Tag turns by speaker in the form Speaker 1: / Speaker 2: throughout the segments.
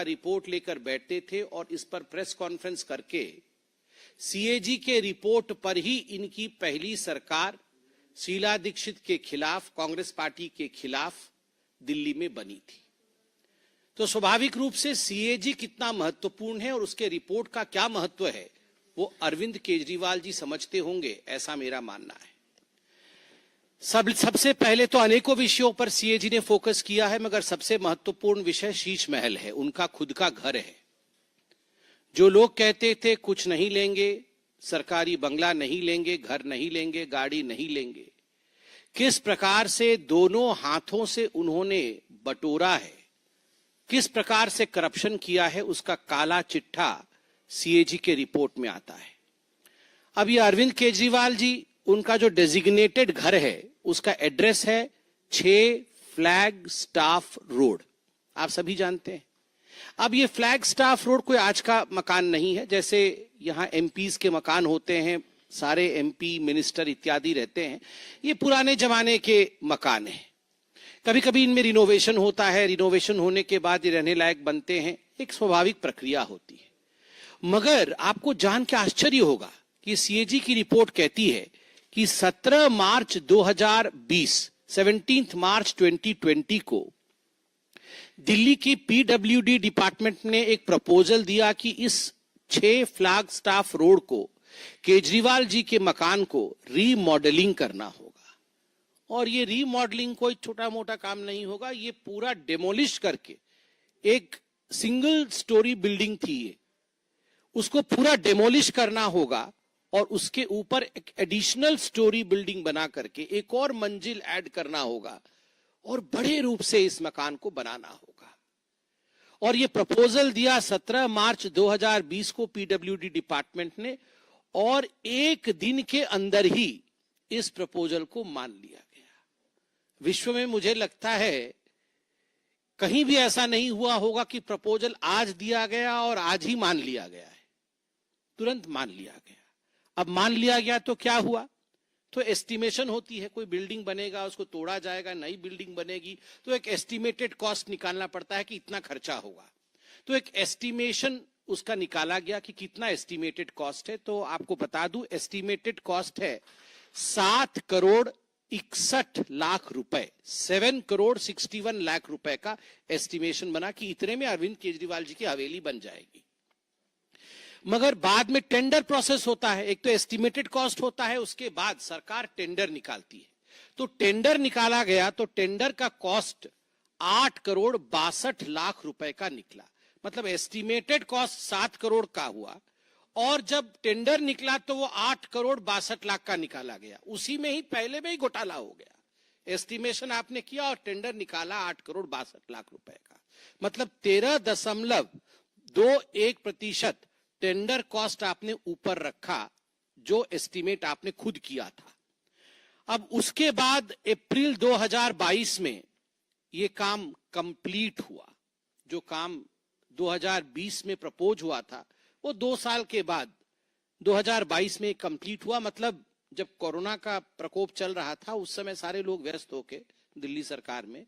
Speaker 1: Report लेकर बैठते थे और इस पर प्रेस कॉन्फ्रेंस करके सीएजी के रिपोर्ट पर ही इनकी पहली सरकार शीला दीक्षित के खिलाफ, कांग्रेस पार्टी के खिलाफ दिल्ली में बनी थी। तो स्वाभाविक रूप से सीएजी कितना महत्वपूर्ण है और उसके रिपोर्ट का क्या महत्व है वो अरविंद केजरीवाल जी समझते होंगे, ऐसा मेरा मानना है। सबसे पहले तो अनेकों विषयों पर सीएजी ने फोकस किया है, मगर सबसे महत्वपूर्ण विषय शीश महल है, उनका खुद का घर है। जो लोग कहते थे कुछ नहीं लेंगे, सरकारी बंगला नहीं लेंगे, घर नहीं लेंगे, गाड़ी नहीं लेंगे, किस प्रकार से दोनों हाथों से उन्होंने बटोरा है, किस प्रकार से करप्शन किया है, उसका काला चिट्ठा सीएजी के रिपोर्ट में आता है। अब ये अरविंद केजरीवाल जी, उनका जो डेजिग्नेटेड घर है उसका एड्रेस है 6 फ्लैग स्टाफ रोड, आप सभी जानते हैं। अब ये फ्लैग स्टाफ रोड कोई आज का मकान नहीं है, जैसे यहां एमपीज के मकान होते हैं, सारे एमपी मिनिस्टर इत्यादि रहते हैं, ये पुराने जमाने के मकान हैं। कभी कभी इनमें रिनोवेशन होता है, रिनोवेशन होने के बाद ये रहने लायक बनते हैं, एक स्वाभाविक प्रक्रिया होती है। मगर आपको जान के आश्चर्य होगा कि सीएजी की रिपोर्ट कहती है कि 17 मार्च 2020, 17 मार्च 2020 को दिल्ली की पीडब्ल्यूडी डिपार्टमेंट ने एक प्रपोजल दिया कि इस 6 फ्लैग स्टाफ रोड को, केजरीवाल जी के मकान को रीमॉडलिंग करना होगा। और ये रीमॉडलिंग कोई छोटा मोटा काम नहीं होगा, ये पूरा डेमोलिश करके, एक सिंगल स्टोरी बिल्डिंग थी ये, उसको पूरा डेमोलिश करना होगा और उसके ऊपर एक एडिशनल स्टोरी बिल्डिंग बना करके एक और मंजिल ऐड करना होगा और बड़े रूप से इस मकान को बनाना होगा। और ये प्रपोजल दिया 17 मार्च 2020 को पीडब्ल्यूडी डिपार्टमेंट ने, और एक दिन के अंदर ही इस प्रपोजल को मान लिया गया। विश्व में मुझे लगता है कहीं भी ऐसा नहीं हुआ होगा कि प्रपोजल आज दिया गया और आज ही मान लिया गया है, तुरंत मान लिया गया। अब मान लिया गया तो क्या हुआ, तो एस्टिमेशन होती है, कोई बिल्डिंग बनेगा, उसको तोड़ा जाएगा, नई बिल्डिंग बनेगी, तो एक एस्टिमेटेड कॉस्ट निकालना पड़ता है कि इतना खर्चा होगा। तो एक एस्टिमेशन उसका निकाला गया कि कितना एस्टिमेटेड कॉस्ट है। तो आपको बता दूं, एस्टिमेटेड कॉस्ट है 7 करोड़ 61 लाख रुपए, 7 करोड़ 61 लाख रुपए का एस्टिमेशन बना कि इतने में अरविंद केजरीवाल जी की हवेली बन जाएगी। मगर बाद में टेंडर प्रोसेस होता है, एक तो एस्टिमेटेड कॉस्ट होता है, उसके बाद सरकार टेंडर निकालती है। तो टेंडर निकाला गया तो टेंडर का कॉस्ट 8 करोड़ 62 लाख रुपए का निकला। मतलब एस्टिमेटेड कॉस्ट 7 करोड़ का हुआ और जब टेंडर निकला तो वो 8 करोड़ 62 लाख का निकाला गया। उसी में ही पहले में ही घोटाला हो गया। एस्टिमेशन आपने किया और टेंडर निकाला 8 करोड़ 62 लाख रुपए का, मतलब 13.21% टेंडर कॉस्ट आपने ऊपर रखा, जो एस्टीमेट आपने खुद किया था। अब उसके बाद अप्रैल 2022 में ये काम कंप्लीट हुआ। जो काम 2020 में प्रपोज हुआ था वो 2 साल के बाद 2022 में कंप्लीट हुआ। मतलब जब कोरोना का प्रकोप चल रहा था उस समय सारे लोग व्यस्त होके दिल्ली सरकार में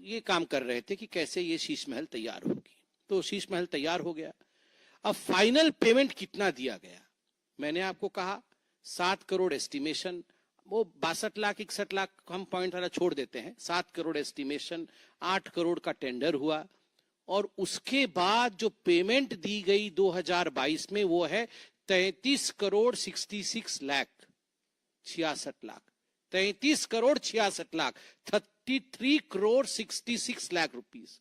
Speaker 1: ये काम कर रहे थे कि कैसे ये शीश महल तैयार होगी। तो शीश महल तैयार हो गया। अब फाइनल पेमेंट कितना दिया गया, मैंने आपको कहा 7 करोड़ एस्टिमेशन, वो 62 लाख 61 लाख हम पॉइंट वाला छोड़ देते हैं, 7 करोड़ एस्टिमेशन, 8 करोड़ का टेंडर हुआ और उसके बाद जो पेमेंट दी गई 2022 में वो है 33 करोड़ 66 लाख 66 लाख 33 करोड़ 66 लाख 33 करोड़ 66 लाख रुपीस।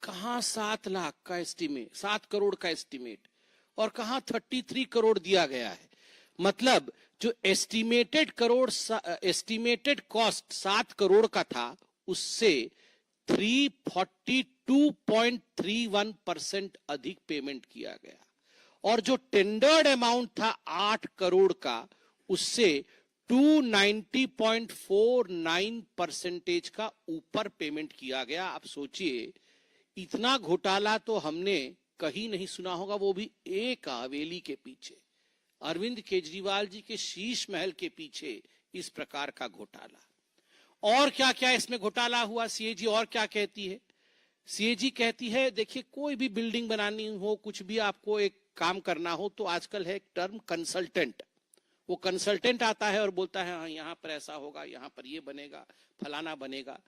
Speaker 1: कहां 7 लाख का एस्टीमेट, 7 करोड़ का एस्टीमेट, और कहां 33 करोड़ दिया गया है। मतलब जो एस्टीमेटेड कॉस्ट 7 करोड़ का था उससे 342.31% अधिक पेमेंट किया गया, और जो टेंडर्ड अमाउंट था 8 करोड़ का उससे 290.49% का ऊपर पेमेंट किया गया। आप सोचिए, इतना घोटाला तो हमने कहीं नहीं सुना होगा, वो भी एक हवेली के पीछे, अरविंद केजरीवाल जी के शीश महल के पीछे इस प्रकार का घोटाला। और क्या क्या इसमें घोटाला हुआ, सीएजी और क्या कहती है। सीएजी कहती है देखिए कोई भी बिल्डिंग बनानी हो, कुछ भी आपको एक काम करना हो तो आजकल है एक टर्म कंसल्टेंट। वो कंसल्टेंट आता है और बोलता है हाँ यहाँ पर ऐसा होगा, यहाँ पर ये बनेगा, फलाना बनेगा,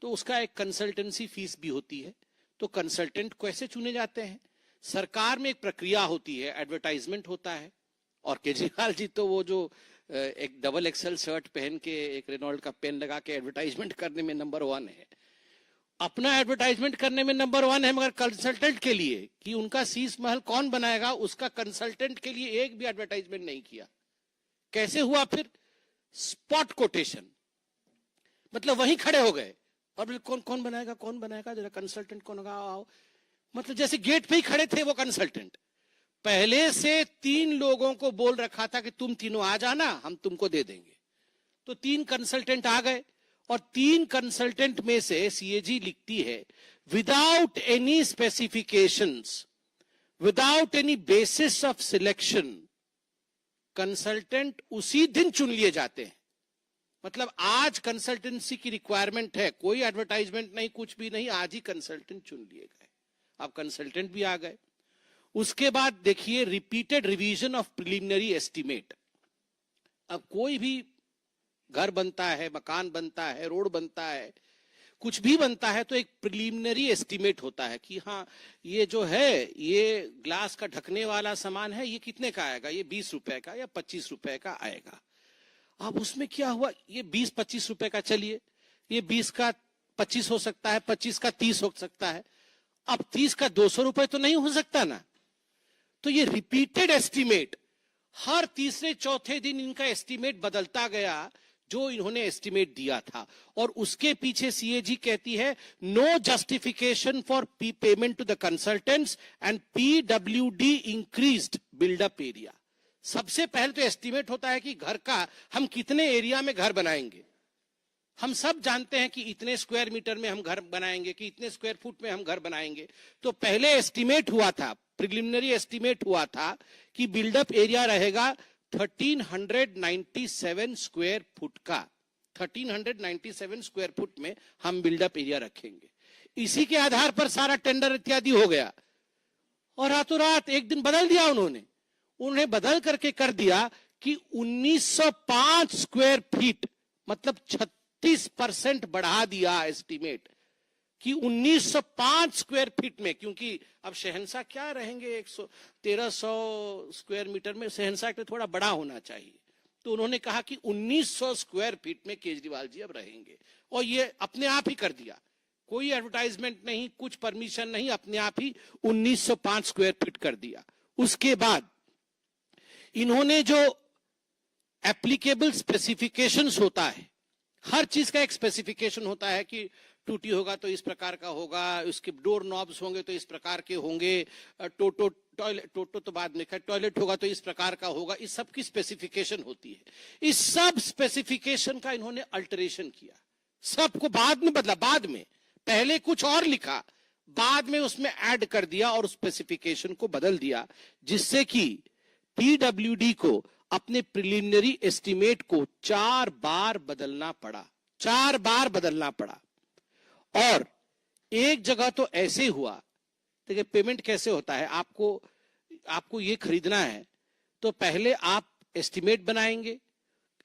Speaker 1: तो उसका एक कंसल्टेंसी फीस भी होती है। तो कंसल्टेंट कैसे चुने जाते हैं? सरकार में एक प्रक्रिया होती है, एडवर्टाइजमेंट होता है, और केजरीवाल जी तो वो जो एक डबल एक्सेल शर्ट पहन के एक रेनॉल्ड का पेन लगा के एडवर्टाइजमेंट करने में नंबर 1 है, अपना एडवर्टाइजमेंट करने में नंबर 1 है, मगर कंसल्टेंट के लिए कि उनका शीश महल कौन बनाएगा, उसका कंसल्टेंट के लिए एक भी एडवर्टाइजमेंट नहीं किया। कैसे हुआ फिर? स्पॉट कोटेशन, मतलब वहीं खड़े हो गए और कौन कौन बनाएगा, कौन बनाएगा, जरा कंसल्टेंट कौन होगा, आओ। मतलब जैसे गेट पे ही खड़े थे वो कंसल्टेंट। पहले से 3 लोगों को बोल रखा था कि तुम तीनों आ जाना, हम तुमको दे देंगे। तो 3 कंसल्टेंट आ गए, और 3 कंसल्टेंट में से सीएजी लिखती है without any specifications, without any basis of selection, consultant उसी दिन चुन लिए जाते हैं। मतलब आज कंसल्टेंसी की रिक्वायरमेंट है, कोई एडवर्टाइजमेंट नहीं, कुछ भी नहीं, आज ही कंसल्टेंट चुन लिए गए। अब कंसल्टेंट भी आ गए। उसके बाद देखिए repeated revision of preliminary estimate. अब कोई भी घर बनता है, मकान बनता है, रोड बनता है, कुछ भी बनता है तो एक प्रिलिमिनरी एस्टिमेट होता है कि हाँ ये जो है ये ग्लास का ढकने वाला सामान है, ये कितने का आएगा, ये 20 रुपए का या 25 रुपए का आएगा। अब उसमें क्या हुआ, ये 20-25 रुपए का, चलिए ये 20 का 25 हो सकता है, 25 का 30 हो सकता है, अब 30 का 200 रुपए तो नहीं हो सकता ना। तो ये रिपीटेड एस्टिमेट, हर तीसरे चौथे दिन इनका एस्टिमेट बदलता गया जो इन्होंने एस्टिमेट दिया था। और उसके पीछे सीएजी कहती है no justification for payment to the consultants and PWD increased buildup area. सबसे पहले तो एस्टिमेट होता है कि घर का हम कितने एरिया में घर बनाएंगे। हम सब जानते हैं कि इतने स्क्वायर मीटर में हम घर बनाएंगे, कि इतने स्क्वायर फुट में हम घर बनाएंगे। तो पहले एस्टिमेट हुआ था, प्रिलिमिनरी एस्टिमेट हुआ था कि बिल्डअप एरिया रहेगा 1397 स्क्वायर फुट का। 1397 स्क्वायर फुट में हम बिल्डअप एरिया रखेंगे। इसी के आधार पर सारा टेंडर इत्यादि हो गया, और रातों रात एक दिन बदल दिया उन्हें बदल करके कर दिया कि 1905 स्क्वायर फीट, मतलब 36% बढ़ा दिया एस्टिमेट कि 1905 स्क्वायर फीट में। क्योंकि अब शहंशाह क्या रहेंगे 1300 स्क्वायर मीटर में, शहंशाह के थोड़ा बड़ा होना चाहिए। तो उन्होंने कहा कि 1900 स्क्वायर फीट में केजरीवाल जी अब रहेंगे, और ये अपने आप ही कर दिया, कोई एडवर्टाइजमेंट नहीं, कुछ परमिशन नहीं, अपने आप ही 1905 स्क्वायर फीट कर दिया। उसके बाद इन्होंने जो एप्लीकेबल स्पेसिफिकेशंस होता है, हर चीज का एक स्पेसिफिकेशन होता है कि टूटी होगा तो इस प्रकार का होगा, उसके डोर नॉब्स होंगे तो इस प्रकार के होंगे, टोटो तो बाद में, टॉयलेट होगा तो इस प्रकार का होगा, इस सब की स्पेसिफिकेशन होती है। इस सब स्पेसिफिकेशन का इन्होंने अल्टरेशन किया, सबको बाद में बदला, बाद में पहले कुछ और लिखा, बाद में उसमें ऐड कर दिया और स्पेसिफिकेशन को बदल दिया, जिससे कि पीडब्ल्यूडी को अपने प्रिलिमिनरी एस्टिमेट को 4 बार बदलना पड़ा, 4 बार बदलना पड़ा। और एक जगह तो ऐसे हुआ, देखिए पेमेंट कैसे होता है, आपको ये खरीदना है तो पहले आप एस्टिमेट बनाएंगे,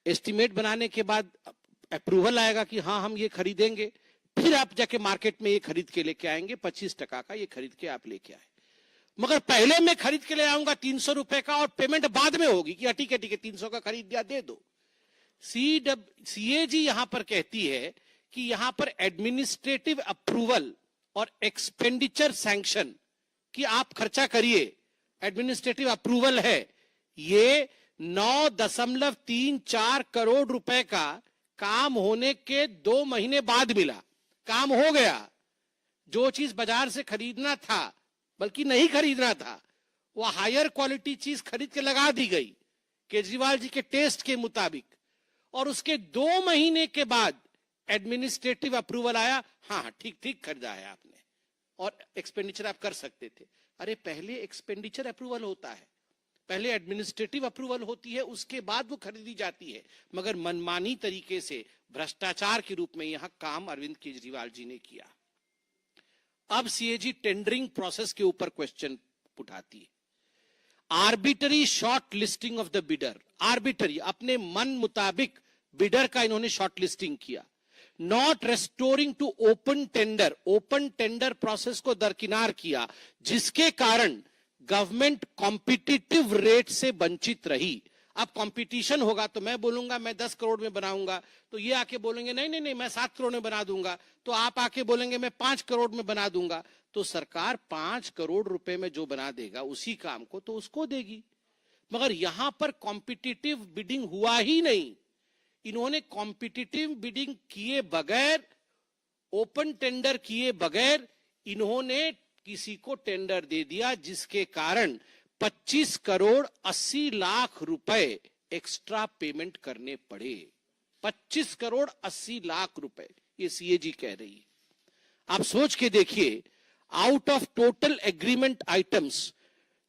Speaker 1: एस्टिमेट बनाने के बाद अप्रूवल आएगा कि हाँ हम ये खरीदेंगे, फिर आप जाके मार्केट में ये खरीद के लेके आएंगे, 25% का ये खरीद के आप लेके आए। मगर पहले मैं खरीद के ले आऊंगा 300 रुपए का, और पेमेंट बाद में होगी कि ठीक है 300 का खरीद दिया, दे दो। सीएजी यहां पर कहती है कि यहां पर एडमिनिस्ट्रेटिव अप्रूवल और एक्सपेंडिचर सैंक्शन, कि आप खर्चा करिए, एडमिनिस्ट्रेटिव अप्रूवल है, ये 9.34 करोड़ रुपए का काम होने के 2 महीने बाद मिला। काम हो गया, जो चीज बाजार से खरीदना था, बल्कि नहीं खरीदना था, वो हायर क्वालिटी चीज खरीद के लगा दी गई केजरीवाल जी के टेस्ट के मुताबिक, और उसके 2 महीने के बाद एडमिनिस्ट्रेटिव अप्रूवल आया, हाँ ठीक खरीदा है आपने, और एक्सपेंडिचर आप कर सकते थे। अरे पहले एक्सपेंडिचर अप्रूवल होता है, पहले एडमिनिस्ट्रेटिव अप्रूवल होती है, उसके बाद वो खरीदी जाती है। मगर मनमानी तरीके से भ्रष्टाचार के रूप में यहां काम अरविंद केजरीवाल जी ने किया। अब सीएजी टेंडरिंग प्रोसेस के ऊपर क्वेश्चन उठाती है। Arbitrary shortlisting of the bidder, arbitrary अपने मन मुताबिक बिडर का इन्होंने शॉर्ट लिस्टिंग किया। Not restoring to open tender, open tender process को दरकिनार किया, जिसके कारण गवर्नमेंट कॉम्पिटिटिव रेट से वंचित रही। अब कंपटीशन होगा तो मैं बोलूंगा मैं 10 करोड़ में बनाऊंगा, तो ये आके बोलेंगे नहीं नहीं नहीं मैं 7 करोड़ में बना दूंगा, तो आप आके बोलेंगे मैं 5 करोड़ में बना दूंगा, तो सरकार 5 करोड़ रुपए में जो बना देगा उसी काम को तो उसको देगी। मगर यहां पर कॉम्पिटिटिव बिडिंग हुआ ही नहीं। इन्होंने कॉम्पिटिटिव बिडिंग किए बगैर, ओपन टेंडर किए बगैर इन्होंने किसी को टेंडर दे दिया, जिसके कारण 25 करोड़ 80 लाख रुपए एक्स्ट्रा पेमेंट करने पड़े। 25 करोड़ 80 लाख रुपए ये सीएजी कह रही है। आप सोच के देखिए, out of total agreement items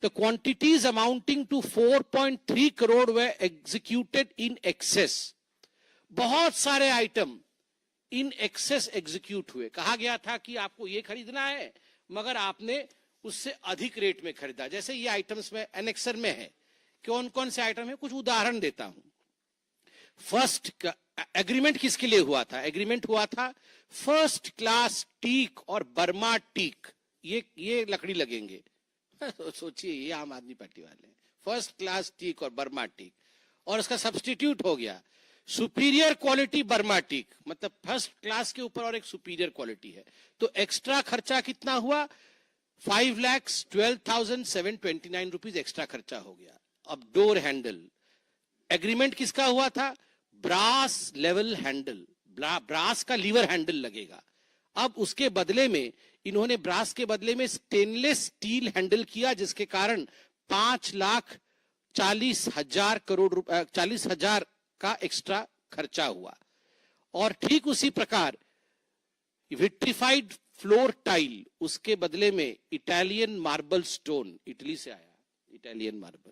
Speaker 1: the quantities amounting to 4.3 crore were executed in excess. बहुत सारे आइटम इन एक्सेस एग्जीक्यूट हुए। कहा गया था कि आपको ये खरीदना है मगर आपने उससे अधिक रेट में खरीदा। जैसे ये आइटम्स में एनेक्सर में है, कौन कौन से आइटम है, कुछ उदाहरण देता हूं। फर्स्ट एग्रीमेंट किसके लिए हुआ था? एग्रीमेंट हुआ था फर्स्ट क्लास टीक और बर्मा टीक, ये लकड़ी लगेंगे। सोचिए, ये आम आदमी पार्टी वाले, फर्स्ट क्लास टीक और बर्मा टीक, और उसका सब्स्टिट्यूट हो गया सुपीरियर क्वालिटी बर्मा टीक, मतलब फर्स्ट क्लास के ऊपर और एक सुपीरियर क्वालिटी है। तो एक्स्ट्रा खर्चा कितना हुआ? 5,12,729 रुपीज एक्स्ट्रा खर्चा हो गया। अब डोर हैंडल, एग्रीमेंट किसका हुआ था? ब्रास लेवल हैंडल, ब्रास का लीवर हैंडल लगेगा। अब उसके बदले में इन्होंने ब्रास के बदले में स्टेनलेस स्टील हैंडल किया, जिसके कारण 5,40,000 करोड़ रुपए, 40,000 का एक्स्ट्रा खर्चा हुआ। और ठीक उसी प्रकार विट्रिफाइड फ्लोर टाइल, उसके बदले में इटालियन मार्बल स्टोन, इटली से आया इटालियन मार्बल,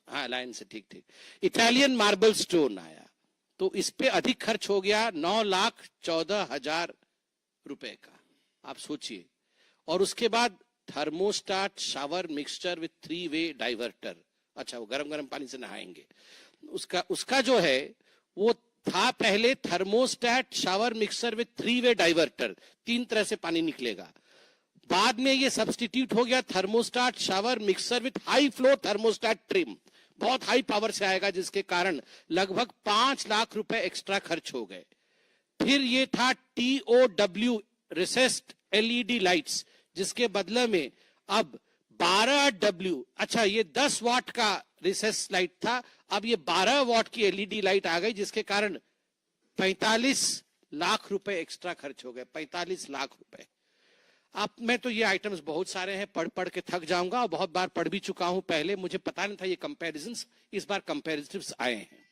Speaker 1: हाँ लाइन से ठीक ठीक, इटालियन मार्बल स्टोन आया, तो इस पे अधिक खर्च हो गया 9,14,000 रुपए का। आप सोचिए। और उसके बाद thermostat shower mixture with 3 way diverter, अच्छा वो गरम गरम पानी से नहाएंगे, उसका जो है वो था पहले thermostat shower mixer with 3 way diverter, 3 तरह से पानी निकलेगा। बाद में ये सब्स्टिट्यूट हो गया thermostat shower mixer with high flow thermostat trim, बहुत हाई पावर से आएगा, जिसके कारण लगभग 5 लाख रुपए एक्स्ट्रा खर्च हो गए। फिर ये था TOW रिसेस्ड LED लाइट्स, जिसके बदले में अब 12W, अच्छा ये 10 वाट का रिसेस लाइट था, अब ये 12 वाट की LED लाइट आ गई, जिसके कारण 45 लाख रुपए एक्स्ट्रा खर्च हो गए। 45 लाख रुपए। अब मैं तो ये आइटम्स बहुत सारे हैं, पढ़ पढ़ के थक जाऊंगा, और बहुत बार पढ़ भी चुका हूं पहले, मुझे पता नहीं था ये कंपैरिजंस, इस बार कंपैरिटिव्स आए हैं।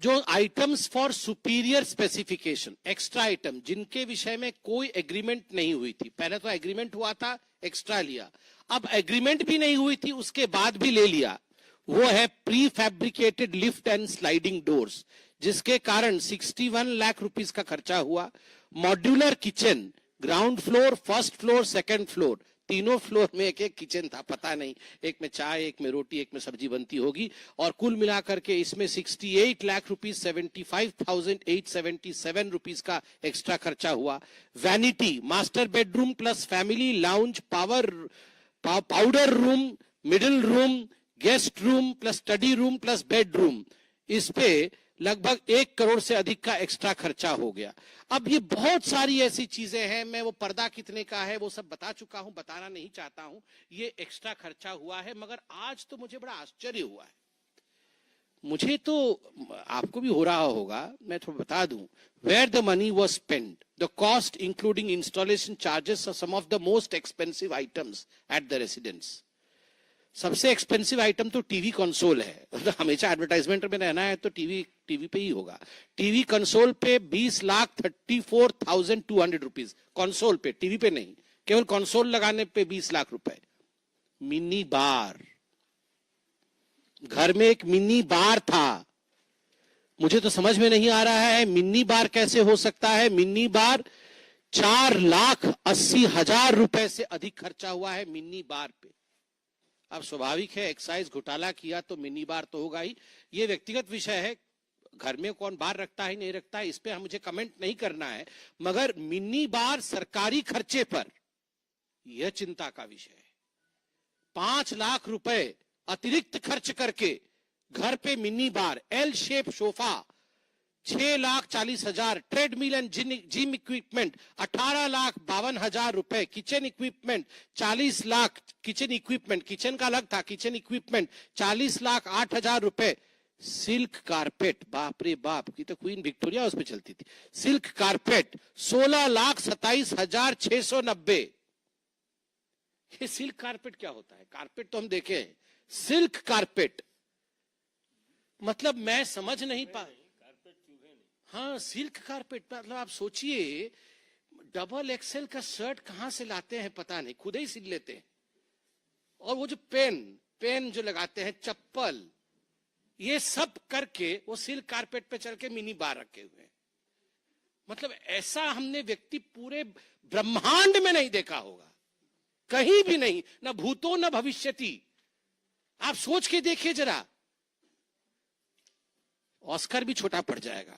Speaker 1: जो items for superior specification, extra item जिनके विषय में कोई एग्रीमेंट नहीं हुई थी, पहले तो एग्रीमेंट हुआ था एक्स्ट्रा लिया, अब एग्रीमेंट भी नहीं हुई थी उसके बाद भी ले लिया, वो है pre fabricated lift and sliding doors, जिसके कारण 61 लाख रुपीस का खर्चा हुआ। Modular kitchen, ground floor, first floor, second floor, तीनों फ्लोर में एक एक किचन था, पता नहीं एक में चाय, एक में रोटी, एक में सब्जी बनती होगी, और कुल मिलाकर के इसमें 68 लाख रुपीस 75,877 रुपीस का एक्स्ट्रा खर्चा हुआ। Vanity, master bedroom plus family lounge, powder room, middle room, guest room plus study room plus bedroom, इस पे लगभग 1 करोड़ से अधिक का एक्स्ट्रा खर्चा हो गया। अब ये बहुत सारी ऐसी चीजें हैं, मैं वो पर्दा कितने का है वो सब बता चुका हूं, बताना नहीं चाहता हूं, ये एक्स्ट्रा खर्चा हुआ है। मगर आज तो मुझे बड़ा आश्चर्य हुआ है, मुझे तो आपको भी हो रहा होगा, मैं थोड़ा बता दूं, where the money was spent, the cost including installation charges, some of the most expensive items at the residence. सबसे एक्सपेंसिव आइटम तो टीवी कंसोल है, हमेशा एडवर्टाइजमेंट में रहना है तो टीवी पे ही होगा। टीवी कंसोल पे 20,34,200 रुपीज, कंसोल पे, टीवी पे नहीं, केवल कंसोल लगाने पे 20 लाख रुपए। मिनी बार, घर में एक मिनी बार था, मुझे तो समझ में नहीं आ रहा है मिनी बार कैसे हो सकता है। मिनी बार 4,80,000 रुपए से अधिक खर्चा हुआ है मिनी बार पे। अब स्वाभाविक है, एक्साइज घोटाला किया तो मिनी बार तो होगा ही। ये व्यक्तिगत विषय है, घर में कौन बार रखता है नहीं रखता है, इस पे मुझे कमेंट नहीं करना है, मगर मिनी बार सरकारी खर्चे पर यह चिंता का विषय है। 5 लाख रुपए अतिरिक्त खर्च करके घर पे mini bar, L shape sofa 6,40,000, treadmill and gym equipment 18,52,000 रुपए, kitchen equipment 40 lakh, kitchen equipment, kitchen का अलग था, किचन इक्विपमेंट 40,08,000 रुपए, सिल्क कारपेट, बाप रे बाप, की तो क्वीन विक्टोरिया उस पर चलती थी, सिल्क कारपेट 16,27,690। ये सिल्क कारपेट क्या होता है? कारपेट तो हम देखे हैं, सिल्क कारपेट मतलब मैं समझ नहीं पा, हाँ सिल्क कारपेट, मतलब आप सोचिए डबल एक्सेल का शर्ट कहां से लाते हैं पता नहीं, खुद ही सिल लेते हैं। और वो जो पेन जो लगाते हैं, चप्पल, ये सब करके वो सिल्क कारपेट पे चल के मिनी बार रखे हुए हैं। मतलब ऐसा हमने व्यक्ति पूरे ब्रह्मांड में नहीं देखा होगा, कहीं भी नहीं, ना भूतो न भविष्यति। आप सोच के देखिए जरा, ऑस्कर भी छोटा पड़ जाएगा।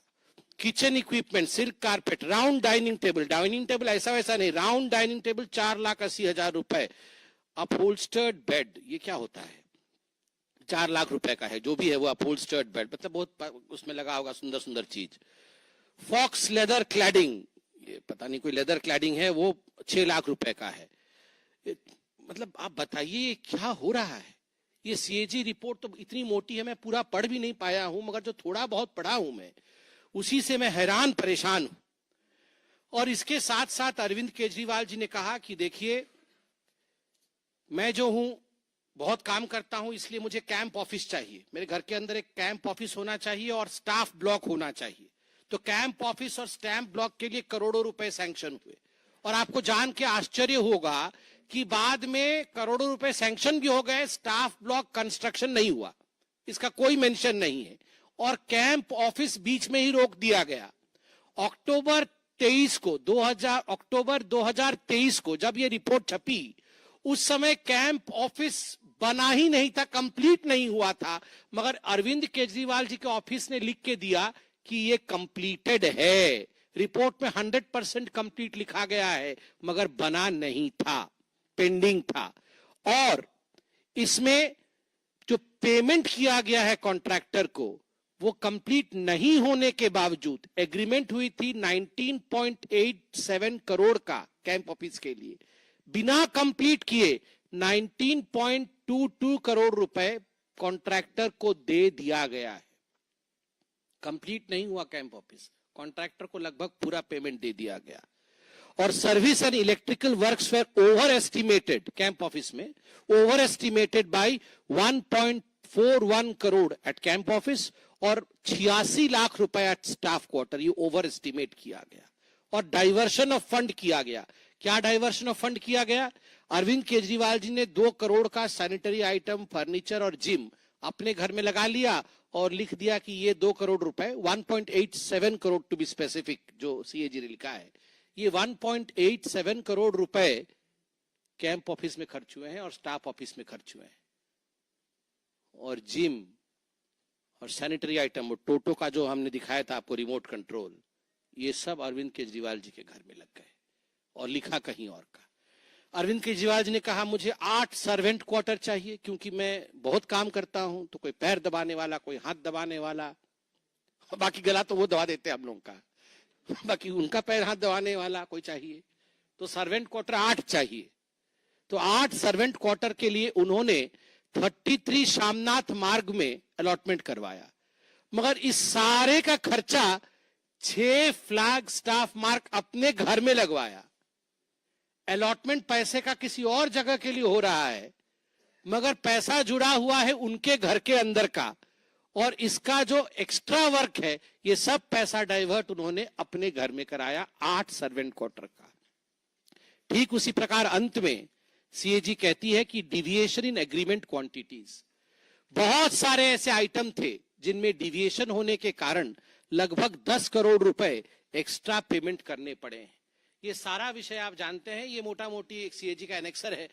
Speaker 1: Kitchen equipment, silk carpet, round dining table ऐसा वैसा नहीं, राउंड डाइनिंग टेबल 4,80,000 रुपए, अपहोल्स्टर्ड बेड, ये क्या होता है? 4 लाख रुपए का है, जो भी है वो अपहोल्स्टर्ड बेड, मतलब बहुत उसमें लगा होगा सुंदर सुंदर चीज। फॉक्स लेदर क्लैडिंग, ये पता नहीं कोई लेदर क्लैडिंग है, वो 6 लाख रुपए का है। मतलब आप बताइए क्या हो रहा है? ये सीएजी रिपोर्ट तो इतनी मोटी है, मैं पूरा पढ़ भी नहीं पाया हूं, मगर जो थोड़ा बहुत पढ़ा हूं मैं, उसी से मैं हैरान परेशान हूं। और इसके साथ साथ अरविंद केजरीवाल जी ने कहा कि देखिए मैं जो हूं बहुत काम करता हूं, इसलिए मुझे कैंप ऑफिस चाहिए, मेरे घर के अंदर एक कैंप ऑफिस होना चाहिए और स्टाफ ब्लॉक होना चाहिए। तो कैंप ऑफिस और स्टैंप ब्लॉक के लिए करोड़ों रुपए सैंक्शन हुए। और आपको जान के आश्चर्य होगा कि बाद में करोड़ों रुपए सैंक्शन भी हो गए, स्टाफ ब्लॉक कंस्ट्रक्शन नहीं हुआ, इसका कोई मेंशन नहीं है, और कैंप ऑफिस बीच में ही रोक दिया गया। अक्टूबर 2023 को जब ये रिपोर्ट छपी, उस समय कैंप ऑफिस बना ही नहीं था, कंप्लीट नहीं हुआ था, मगर अरविंद केजरीवाल जी के ऑफिस ने लिख के दिया कि ये कंप्लीटेड है। रिपोर्ट में 100% कंप्लीट लिखा गया है, मगर बना नहीं था, पेंडिंग था। और इसमें जो पेमेंट किया गया है कॉन्ट्रैक्टर को, वो कंप्लीट नहीं होने के बावजूद, एग्रीमेंट हुई थी 19.87 करोड़ का कैंप ऑफिस के लिए, बिना कंप्लीट किए 19.22 करोड़ रुपए कॉन्ट्रैक्टर को दे दिया गया है। कंप्लीट नहीं हुआ कैंप ऑफिस, कॉन्ट्रैक्टर को लगभग पूरा पेमेंट दे दिया गया। और service and electrical works were over estimated, camp office में over estimated by 1.41 crore at camp office और 86 लाख रुपए एट स्टाफ क्वार्टर, ये ओवर एस्टिमेट किया गया। और डाइवर्शन ऑफ फंड किया गया। क्या डाइवर्शन ऑफ फंड किया गया? अरविंद केजरीवाल जी ने 2 करोड़ का सैनिटरी आइटम, फर्नीचर और जिम अपने घर में लगा लिया और लिख दिया कि ये 2 करोड़ रुपए, 1.87 करोड़ टू बी स्पेसिफिक, जो सीएजी ने लिखा है, ये 1.87 करोड़ रुपए कैंप ऑफिस में खर्च हुए हैं और स्टाफ ऑफिस में खर्च हुए हैं। और जिम और सैनिटरी आइटम, टोटो का जो हमने दिखाया था आपको रिमोट कंट्रोल, ये सब अरविंद केजरीवाल जी के घर में लग गए और लिखा कहीं और का। अरविंद केजरीवाल जी ने कहा मुझे 8 सर्वेंट क्वार्टर चाहिए, क्योंकि मैं बहुत काम करता हूं, तो कोई पैर दबाने वाला, कोई हाथ दबाने वाला, बाकी गला तो वो दबा देते हम लोगों का, बाकी उनका पैर हाथ दबाने वाला कोई चाहिए, तो सर्वेंट क्वार्टर 8 चाहिए। तो 8 सर्वेंट क्वार्टर के लिए उन्होंने 33 शामनाथ मार्ग में अलॉटमेंट करवाया, मगर इस सारे का खर्चा 6 फ्लैग स्टाफ मार्क अपने घर में लगवाया। अलॉटमेंट पैसे का किसी और जगह के लिए हो रहा है, मगर पैसा जुड़ा हुआ है उनके घर के अंदर का, और इसका जो एक्स्ट्रा वर्क है, ये सब पैसा डाइवर्ट उन्होंने अपने घर में कराया 8 सर्वेंट क्वार्टर का। ठीक उसी प्रकार अंत में सीएजी कहती है कि डिविएशन इन एग्रीमेंट क्वांटिटीज, बहुत सारे ऐसे आइटम थे जिनमें डिविएशन होने के कारण लगभग 10 करोड़ रुपए एक्स्ट्रा पेमेंट करने पड़े हैं। ये सारा विषय आप जानते हैं, ये मोटा मोटी एक सीएजी का एनेक्सर है।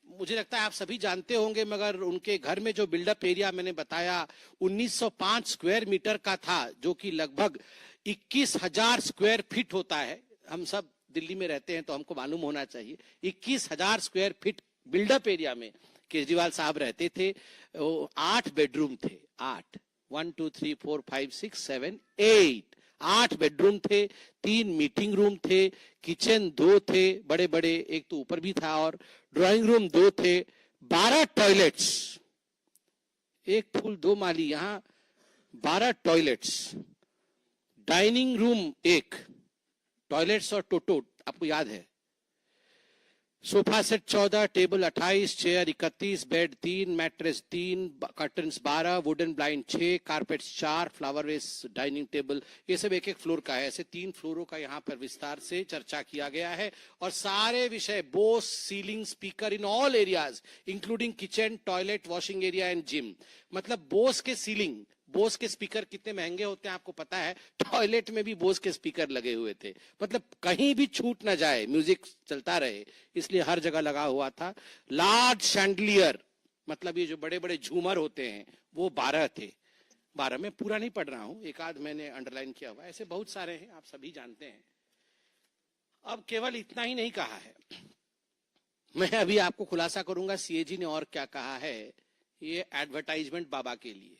Speaker 1: मुझे लगता है आप सभी जानते होंगे, मगर उनके घर में जो बिल्डअप एरिया मैंने बताया 1905 स्क्वायर मीटर का था, जो कि लगभग 21,000 स्क्वायर फीट होता है। हम सब दिल्ली में रहते हैं तो हमको मालूम होना चाहिए। 21,000 स्क्वायर फीट बिल्डअप एरिया में केजरीवाल साहब रहते थे। 8 बेडरूम थे, 8, 1 2 3 4 5 6 7 8, 8 बेडरूम थे, 3 मीटिंग रूम थे, किचन 2 थे बड़े बड़े, एक तो ऊपर भी था, और ड्राइंग रूम 2 थे, 12 टॉयलेट्स, एक फूल 2 माली, यहां 12 टॉयलेट्स, डाइनिंग रूम 1, टॉयलेट्स और टोटो आपको याद है, sofa set 14, table 28, chair 31, bed 3, mattress 3, curtains 12, wooden blind 6, carpets 4, flower vase, dining table, ये सब एक एक फ्लोर का है। ऐसे 3 फ्लोरों का यहाँ पर विस्तार से चर्चा किया गया है, और सारे विषय Bose ceiling speaker in all areas including kitchen, toilet, washing area and gym. मतलब बोस के सीलिंग, बोस के स्पीकर कितने महंगे होते हैं आपको पता है, टॉयलेट में भी बोस के स्पीकर लगे हुए थे, मतलब कहीं भी छूट ना जाए, म्यूजिक चलता रहे, इसलिए हर जगह लगा हुआ था। लार्ज शैंडलियर, मतलब ये जो बड़े बड़े झूमर होते हैं, वो 12 थे। 12 में पूरा नहीं पढ़ रहा हूं, एक आध मैंने अंडरलाइन किया हुआ, ऐसे बहुत सारे हैं, आप सभी जानते हैं। अब केवल इतना ही नहीं कहा है, मैं अभी आपको खुलासा करूंगा सीएजी ने और क्या कहा है। ये एडवर्टाइजमेंट बाबा के लिए,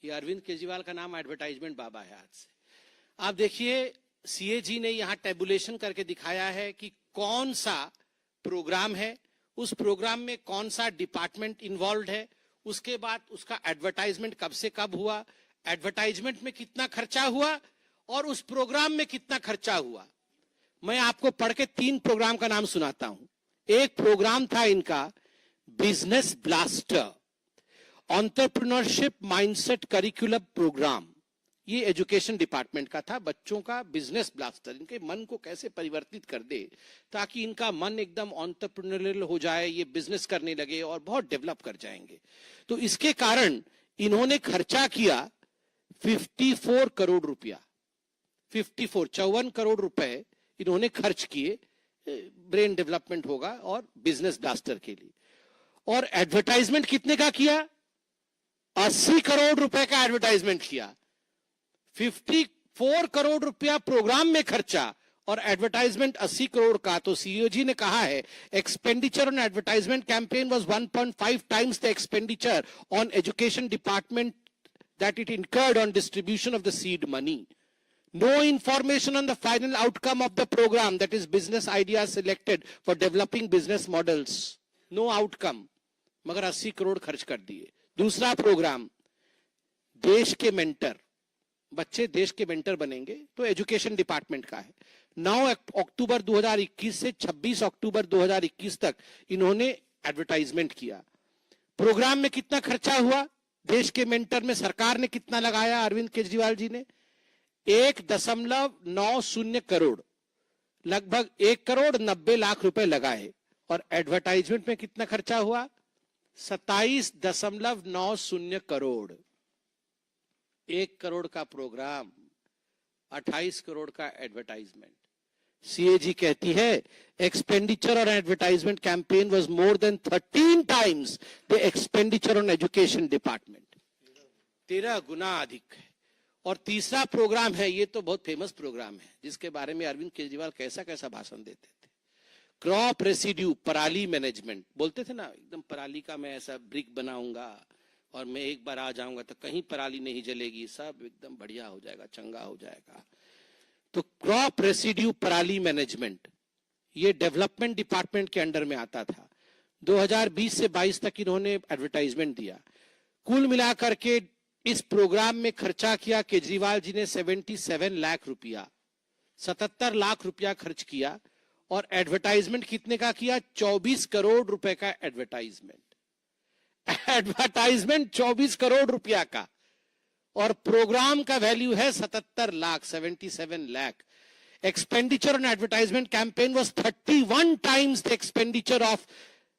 Speaker 1: ये अरविंद केजरीवाल का नाम एडवर्टाइजमेंट बाबा है आज से। आप देखिए, सीएजी ने यहां टेबुलेशन करके दिखाया है कि कौन सा प्रोग्राम है, उस प्रोग्राम में कौन सा डिपार्टमेंट इन्वॉल्व है, उसके बाद उसका एडवर्टाइजमेंट कब से कब हुआ, एडवर्टाइजमेंट में कितना खर्चा हुआ, और उस प्रोग्राम में कितना खर्चा हुआ। मैं आपको पढ़ के 3 प्रोग्राम का नाम सुनाता हूं। एक प्रोग्राम था इनका Business Blaster, entrepreneurship mindset curriculum programme. ये एजुकेशन डिपार्टमेंट का था, बच्चों का बिजनेस ब्लास्टर, इनके मन को कैसे परिवर्तित कर दे ताकि इनका मन एकदम एंटरप्रेन्योरियल हो जाए, ये बिजनेस करने लगे और बहुत डेवलप कर जाएंगे। तो इसके कारण इन्होंने खर्चा किया 54 करोड़ रुपया, 54 करोड़ रुपए इन्होंने खर्च किए, ब्रेन डेवलपमेंट होगा और बिजनेस ब्लास्टर के लिए। और एडवर्टाइजमेंट कितने का किया, 80 करोड़ रुपए का एडवर्टाइजमेंट किया। 54 करोड़ रुपया प्रोग्राम में खर्चा और एडवर्टाइजमेंट 80 करोड़ का। तो सीओजी ने कहा है expenditure on advertisement campaign was 1.5 times the expenditure on education department that it incurred on distribution of the seed money. No information on the final outcome of the programme, that is business idea selected for developing business models. No outcome, मगर 80 करोड़ खर्च कर दिए। दूसरा programme देश के mentor, बच्चे देश के मेंटर बनेंगे, तो एजुकेशन डिपार्टमेंट का है। 9 अक्टूबर 2021 से 26 अक्टूबर 2021 तक इन्होंने एडवर्टाइजमेंट किया। प्रोग्राम में कितना खर्चा हुआ, देश के मेंटर में सरकार ने कितना लगाया, अरविंद केजरीवाल जी ने 1.90 करोड़, लगभग 1 करोड़ 90 लाख रुपए लगाए। और एडवर्टाइजमेंट में कितना खर्चा हुआ, 27.90 करोड़। 1 करोड़ का प्रोग्राम, 28 करोड़ का एडवर्टाइजमेंट। सीएजी कहती है expenditure on advertisement campaign was more than 13 times the expenditure on education department, 13 गुना अधिक है। और तीसरा प्रोग्राम है, ये तो बहुत फेमस प्रोग्राम है, जिसके बारे में अरविंद केजरीवाल कैसा कैसा भाषण देते थे। क्रॉप रेसिड्यू, पराली मैनेजमेंट, बोलते थे ना एकदम पराली का मैं ऐसा ब्रिक बनाऊंगा और मैं एक बार आ जाऊंगा तो कहीं पराली नहीं जलेगी, सब एकदम बढ़िया हो जाएगा, चंगा हो जाएगा। तो क्रॉप रेसिड्यू पराली मैनेजमेंट, ये डेवलपमेंट डिपार्टमेंट के अंडर में आता था। 2020 से 22 तक इन्होंने एडवर्टाइजमेंट दिया। कुल मिलाकर के इस प्रोग्राम में खर्चा किया केजरीवाल जी ने 77 लाख रुपया, 77 लाख रुपया खर्च किया। और एडवर्टाइजमेंट कितने का किया, 24 करोड़ रुपए का एडवर्टाइजमेंट। एडवर्टाइजमेंट 24 करोड़ रुपया का, और प्रोग्राम का वैल्यू है 77 lakh, 77 lakh. Expenditure on advertisement campaign was 31 times the expenditure of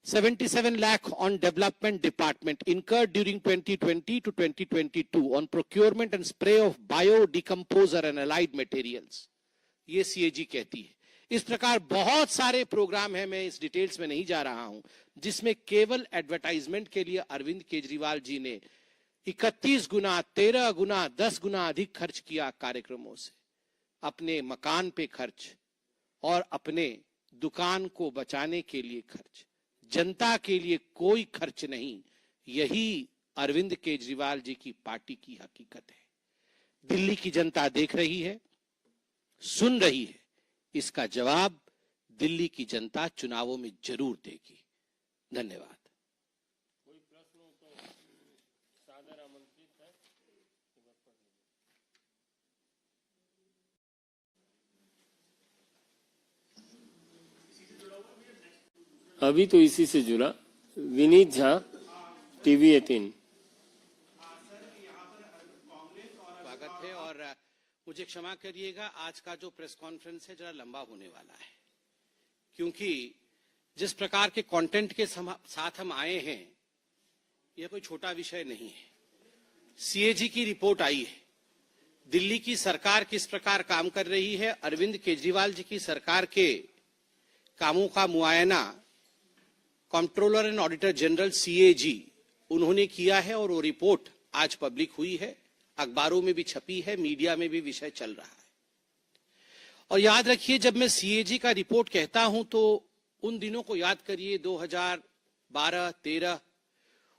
Speaker 1: 77 lakh on development department incurred during 2020 to 2022 on procurement and spray of biodecomposer and allied materials. ये सीएजी कहती है। इस प्रकार बहुत सारे प्रोग्राम हैं, मैं इस डिटेल्स में नहीं जा रहा हूं, जिसमें केवल एडवर्टाइजमेंट के लिए अरविंद केजरीवाल जी ने 31 गुना, 13 गुना, 10 गुना अधिक खर्च किया कार्यक्रमों से। अपने मकान पे खर्च और अपने दुकान को बचाने के लिए खर्च, जनता के लिए कोई खर्च नहीं। यही अरविंद केजरीवाल जी की पार्टी की हकीकत है। दिल्ली की जनता देख रही है, सुन रही है। इसका जवाब दिल्ली की जनता चुनावों में जरूर देगी। धन्यवाद।
Speaker 2: कोई प्रश्न हो तो सादर आमंत्रित है। अभी तो इसी से जुड़ा विनीत झा, टीवी 18।
Speaker 1: स्वागत है और मुझे क्षमा करिएगा, आज का जो प्रेस कॉन्फ्रेंस है जरा लंबा होने वाला है, क्योंकि जिस प्रकार के कंटेंट के साथ हम आए हैं, यह कोई छोटा विषय नहीं है। सीएजी की रिपोर्ट आई है, दिल्ली की सरकार किस प्रकार काम कर रही है, अरविंद केजरीवाल जी की सरकार के कामों का मुआयना controller and auditor general CAG उन्होंने किया है और वो रिपोर्ट आज पब्लिक हुई है, अखबारों में भी छपी है, मीडिया में भी विषय चल रहा है। और याद रखिए, जब मैं सीएजी का रिपोर्ट कहता हूं तो उन दिनों को याद करिए, 2012-13,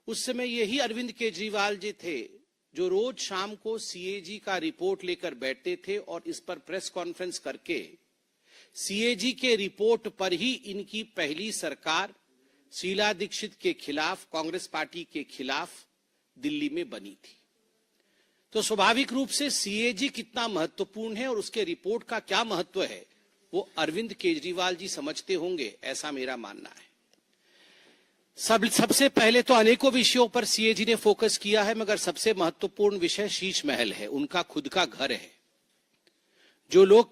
Speaker 1: उस समय यही अरविंद केजरीवाल जी थे जो रोज शाम को सीएजी का रिपोर्ट लेकर बैठते थे और इस पर प्रेस कॉन्फ्रेंस करके सीएजी के रिपोर्ट पर ही इनकी पहली सरकार शीला दीक्षित के खिलाफ, कांग्रेस पार्टी के खिलाफ दिल्ली में बनी थी। तो स्वाभाविक रूप से सीएजी कितना महत्वपूर्ण है और उसके रिपोर्ट का क्या महत्व है, वो अरविंद केजरीवाल जी समझते होंगे, ऐसा मेरा मानना है। सबसे पहले तो अनेकों विषयों पर सीएजी ने फोकस किया है, मगर सबसे महत्वपूर्ण विषय शीश महल है, उनका खुद का घर है। जो लोग